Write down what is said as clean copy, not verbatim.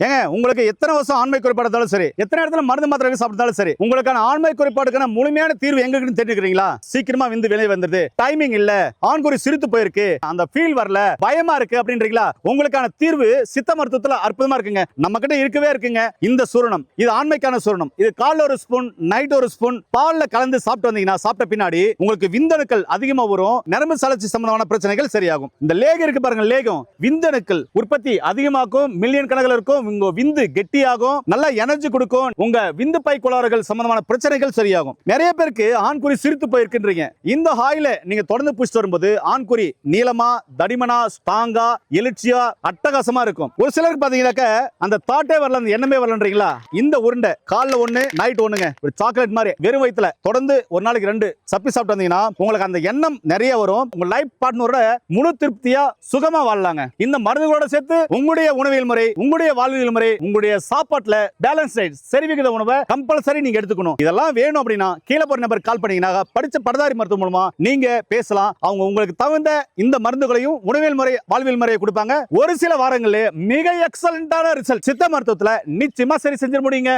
ஏங்க உங்களுக்கு எத்தனை வருஷம் ஆண்மை குறைபாடு இருந்தாலும் சரி, எத்தனை இடத்துல மருந்து மாத்திரை சாப்பிட்டாலும் சரி, உங்களுக்கான ஆண்மை குறைபாடுக்கான முழுமையான தீர்வு எங்க இருக்குன்னு தெரிஞ்சுக்கிறீங்களா? சீக்கிரமா விந்து வெளியே வந்துருது, டைமிங் இல்ல, ஆண்குறி சிரித்து போயிருக்கு, அந்த ஃபீல் வரல, பயமா இருக்கு அப்படின்றீங்களா? உங்களுக்கான தீர்வு சித்த மருத்துவத்துல அற்புதமா இருக்குங்க. நம்ம கிட்ட இருக்கவே இருக்குங்க இந்த சூரணம். இது ஆண்மைக்கான சூரணம். இது காலைல ஒரு ஸ்பூன், நைட் ஒரு ஸ்பூன் பால்ல கலந்து சாப்பிட்டு வந்தீங்கன்னா, சாப்பிட்ட பின்னாடி உங்களுக்கு விந்தணுக்கள் அதிகமா வரும், நரம்பு சலர்ச்சி சம்பந்தமான பிரச்சனைகள் சரியாகும். இந்த லேகம் இருக்கு பாருங்க, லேகம் விந்தணுக்கள் உற்பத்தி அதிகமாக்கும், மில்லியன் கணக்கில் இருக்கும், உங்க விந்து கெட்டியாகும், நல்ல எனர்ஜி கொடுக்கும், உங்க விந்து பை கோளாறுகள் சம்பந்தமான பிரச்சனைகள் சரியாகும். நிறைய பேருக்கு ஆண்குறி சிரித்து போயிருக்கின்றீங்க. இந்த ஆயிலை நீங்க தொடர்ந்து புடிச்சிட்டு வரும்போது ஆண்குறி நீளமா, தடிமனா, ஸ்ட்ராங்கா, எழுச்சியா, அட்டகாசமா இருக்கும். ஒரு சிலருக்கு பாத்தீங்கன்னாக்க அந்த தாட்டே வரல, அந்த எண்ணமே வரலன்றீங்களா? இந்த உருண்டை காலைல ஒண்ணு, நைட் ஒண்ணுங்க, ஒரு சாக்லேட் மாதிரி வெறும் வயித்துல தொடர்ந்து ஒரு நாளைக்கு 2 சப்பி சாப்பிட்டு வந்தீங்கன்னா உங்களுக்கு அந்த எண்ணம் நிறைய வரும். உங்க லைஃப் பார்ட்னரோட முழு திருப்தியா சுகமா வாழலாங்க. இந்த மருந்துகளோட சேர்த்து உங்களுடைய உணவியல் முறை, உங்களுடைய வாழ்வியல் முறை, உங்களுடைய சாப்பாட்டுல பேலன்ஸ் டயட், சரிவிகித உணவை கம்பல்சரி நீங்க எடுத்துக்கணும். இதெல்லாம் வேணும் அப்படின்னா கீழே போற நம்பர் கால் பண்ணீங்கன்னா படிச்ச பட்டதாரி மருத்துவம் மூலமா நீங்க பேசலாம். அவங்க உங்களுக்கு தகுந்த இந்த மருந்துகளையும் உணவியல் முறை, வாழ்வியல் முறையை கொடுப்பாங்க. ஒரு சில வாரங்களிலே மிக எக்ஸலண்டான ரிசல்ட் சித்த மருத்துவத்துல நிச்சயமா சரி செஞ்சிட முடியுங்க.